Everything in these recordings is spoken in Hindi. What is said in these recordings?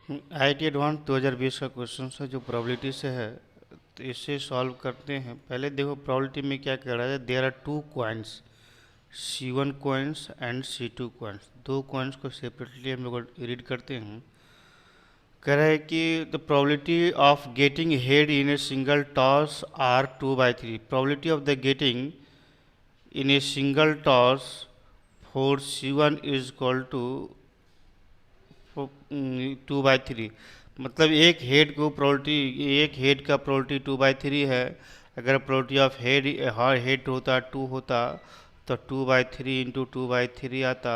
IIT एडवांस 2020 का क्वेश्चन है जो प्रोबेबिलिटी से है। तो इसे सॉल्व करते हैं। पहले देखो प्रोबेबिलिटी में क्या कह रहा है, there are two coins, C1 coins and C2 coins. दो कॉइन्स को सेपरेटली हम लोग रीड करते हैं। कह रहा है कि the probability of getting head in a single toss are 2/3। Probability of the getting in a single toss for C1 is equal to 2/3। मतलब एक हेड का प्रोबेबिलिटी 2/3 है। अगर प्रोबेबिलिटी ऑफ हेड होता 2 होता तो 2/3 इंटू 2/3 आता,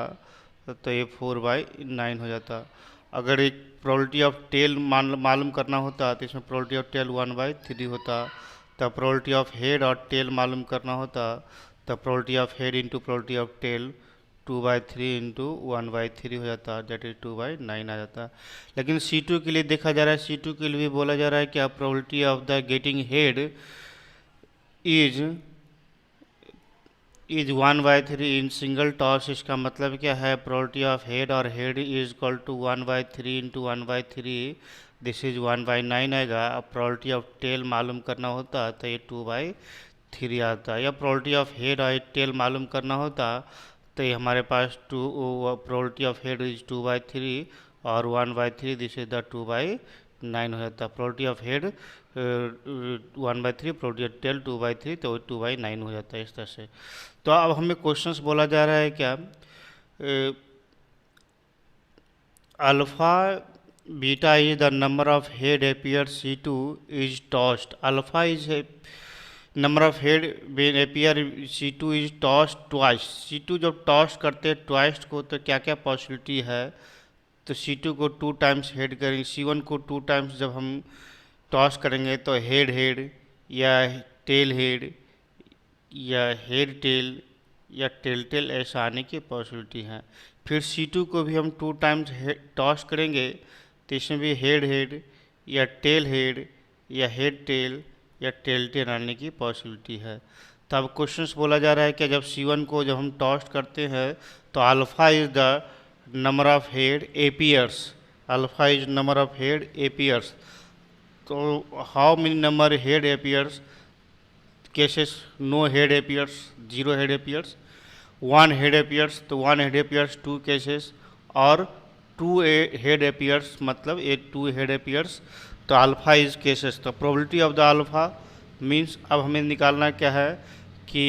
तो ये 4/9 हो जाता। अगर एक प्रोबेबिलिटी ऑफ टेल मालूम करना होता तो इसमें प्रोबेबिलिटी ऑफ टेल 1/3 होता। तब प्रोबेबिलिटी ऑफ हेड और टेल मालूम करना होता तब probability of head into probability of tail 2/3 into 1/3 हो जाता, डेट इज 2/9 आ जाता। लेकिन C2 के लिए देखा जा रहा है, C2 के लिए भी बोला जा रहा है कि probability of the getting head is 1/3 in single toss. इसका मतलब क्या है, प्रोबेबिलिटी ऑफ हेड और head is equal to 1/3 into 1/3, this is 1/9 आएगा। अब प्रोबेबिलिटी ऑफ टेल मालूम करना होता तो ये 2/3 आता। या प्रोबेबिलिटी ऑफ हेड और टेल मालूम करना होता तो ये हमारे पास प्रोबेबिलिटी ऑफ हेड इज 2/3 और 1/3, दिस इज द 2/9 हो जाता। Probability of head 1/3, probability of tail 2/3, तो 2/9 हो जाता है इस तरह से। तो अब हमें क्वेश्चंस बोला जा रहा है क्या, alpha beta is the number of head appear C2 is tossed. Alpha is number of head when appear C2 is tossed twice. C2 जब टॉस करते हैं ट्वाइस को तो क्या क्या पॉसिबिलिटी है, तो C2 को 2 टाइम्स हेड करेंगे, C1 को 2 टाइम्स जब हम टॉस करेंगे तो हेड हेड या टेल हेड या हेड टेल या टेल टेल ऐसा आने की पॉसिबिलिटी है। फिर C2 को भी हम 2 टाइम्स टॉस करेंगे तो इसमें भी हेड हेड या टेल हेड या हेड टेल या टेल टेल आने की पॉसिबिलिटी है। तो अब क्वेश्चंस बोला जा रहा है कि जब C1 को जब हम टॉस करते हैं तो alpha is the number of head appears. Alpha is number of head appears. तो how many number head appears cases, no head appears, zero head appears. One head appears तो वन हेड एपियर्स 2 केसेस, और 2 हेड एपियर्स मतलब 2 हेड एपियर्स, तो अल्फा इज केसेस। तो probability of the alpha means अब हमें निकालना क्या है कि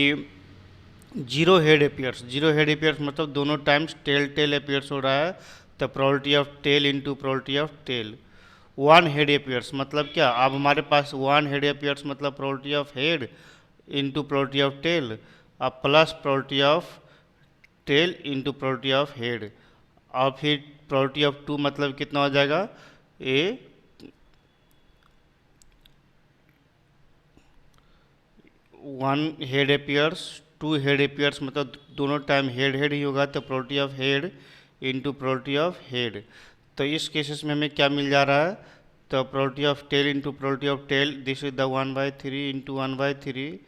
zero head appears. Zero head appears मतलब दोनों टाइम्स टेल टेल एपियर्स हो रहा है, तो probability of tail into probability of tail. One head appears मतलब क्या, अब हमारे पास वन हेड एपियर्स मतलब probability of head into probability of tail, अब plus probability of tail into probability of head, और फिर प्रोबेबिलिटी ऑफ 2 मतलब कितना हो जाएगा, ए 1 हेड एपियर्स 2 हेड एपियर्स मतलब दोनों टाइम हेड हेड ही होगा, तो probability of head into probability of head. तो इस केसेस में हमें क्या मिल जा रहा है, तो probability of tail into probability of tail, this is the 1/3 into 1/3।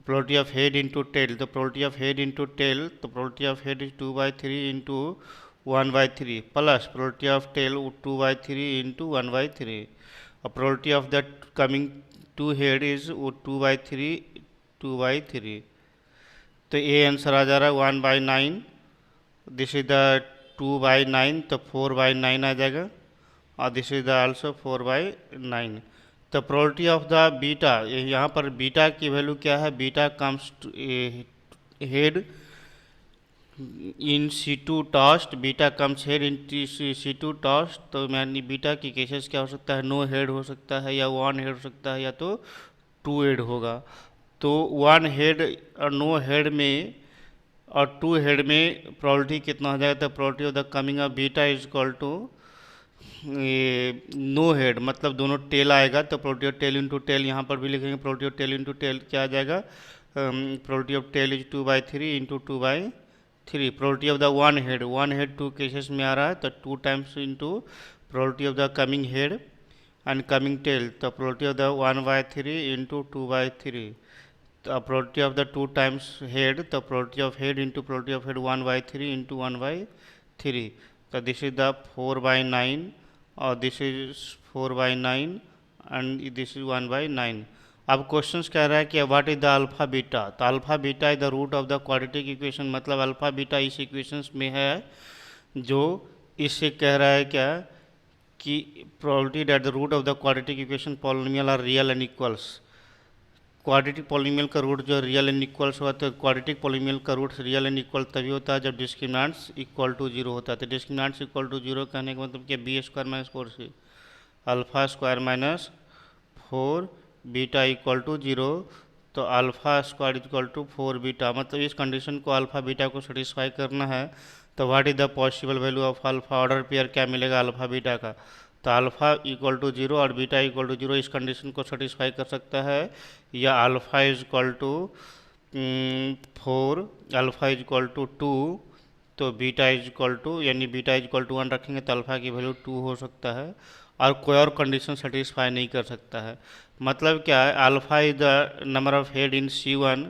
Probability of head into tail, तो probability of head into tail, तो probability of head is 2/3 into 1/3 plus probability of tail 2/3 into 1/3, और probability of the coming 2 head is 2/3। तो ये आंसर आ जा रहा है 1/9, दिस इज द 2/9, तो 4/9 आ जाएगा, और दिस इज द आल्सो 4/9। तो प्रोबेबिलिटी ऑफ द बीटा, यहाँ पर बीटा की वैल्यू क्या है, beta comes head in C2 toast, beta comes head in C2 toast. तो यानी बीटा की केसेस क्या हो सकता है, नो हेड हो सकता है या 1 हेड हो सकता है या तो 2 हेड होगा। तो 1 हेड और नो हेड में और 2 हेड में प्रोबेबिलिटी कितना हो जाएगा, तो probability of the coming of beta is equal to no head मतलब दोनों टेल आएगा, तो probability of tail into tail यहाँ पर भी लिखेंगे, probability of tail into tail क्या आ जाएगा, probability of tail is 2/3 into 2/3। Probability of the one head 2 cases में आ रहा है, तो 2 times into probability of the coming head and coming tail, तो प्रोबेबिलिटी ऑफ द 1/3 इंटू 2/3। तो probability of the 2 times head, तो probability of head into probability of head 1/3 into 1/3, तो दिस इज द 4/9, और this is 4/9 and this is 1/9। अब क्वेश्चन कह रहा है कि what is the alpha beta, तो alpha beta is the root of the quadratic equation, मतलब अल्फा बीटा इस इक्वेशन में है जो इससे कह रहा है क्या कि probability that the root of the quadratic equation polynomial are real and equals. Quadratic polynomial का रूट जो रियल एंड इक्वल्स हुआ, तो क्वाड्रेटिक पॉलिनोमियल का रूट रियल एंड इक्वल तभी होता है जब डिस्क्रिमिनेंट्स इक्वल टू जीरो होता है। तो डिस्क्रिमिनेंट्स इक्वल टू जीरो कहने का मतलब क्या, B square minus 4c alpha square minus 4 beta equal to zero. तो alpha square equal to 4 beta, मतलब इस कंडीशन को अल्फा बीटा को सेटिस्फाई करना है। तो what is the possible value of alpha, order pair क्या मिलेगा अल्फा बीटा का, तो अल्फा इक्वल टू जीरो और बीटा इक्वल टू जीरो इस कंडीशन को सेटिस्फाई कर सकता है, या alpha is equal to 4 alpha is equal to 2, तो बीटा इज इक्वल टू, यानी बीटा इज इक्वल टू 1 रखेंगे तो अल्फा की वैल्यू 2 हो सकता है, और कोई और कंडीशन सेटिस्फाई नहीं कर सकता है। मतलब क्या है, alpha is the number of head in C1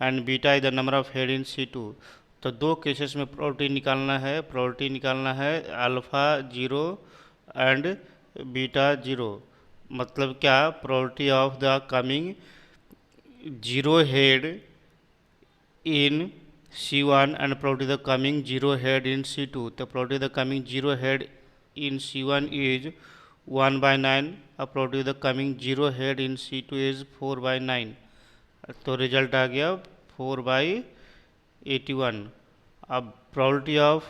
and beta is the number of head in C2। तो दो केसेस में प्रोबेबिलिटी निकालना है alpha zero and beta zero. मतलब क्या, probability of the coming zero head in C1 and probability the coming zero head in C2. The probability the coming zero head in C1 is 1/9, और probability the coming zero head in C2 is 4/9। तो रिजल्ट आ गया 4/81। अब probability of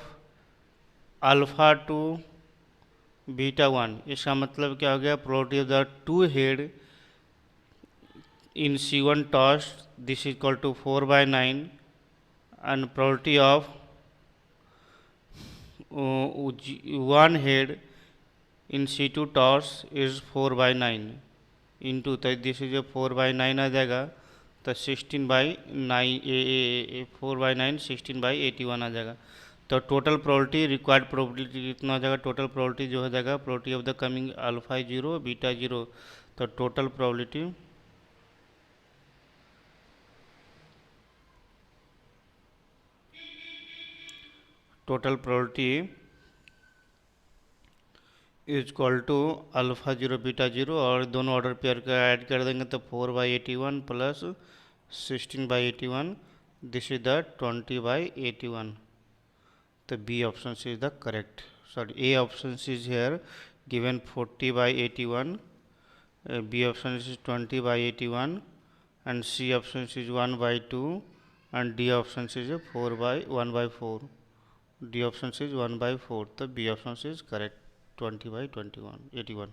alpha two beta 1, इसका मतलब क्या हो गया, probability of the two head in C1 toss, this is equal to 4/9, and probability of one head in C2 toss is 4/9 into, तो दिस इज 4/9 आ जाएगा, तो 16/9 4/9 16/81 आ जाएगा। तो टोटल प्रोबेबिलिटी, रिक्वायर्ड प्रोबेबिलिटी कितना हो जाएगा, टोटल प्रोबेबिलिटी जो हो जाएगा, probability of the coming alpha zero beta zero, तो total probability is equal to alpha zero beta zero, और दोनों ऑर्डर पेयर का ऐड कर देंगे तो 4/81 प्लस 16/81, दिस इज द 20/81। तो B option is the correct, sorry A option is here given 40/81, B option is 20/81, and C option is 1/2, and D option is 1/4। D option is 1/4, तो B option is correct 20/21 81।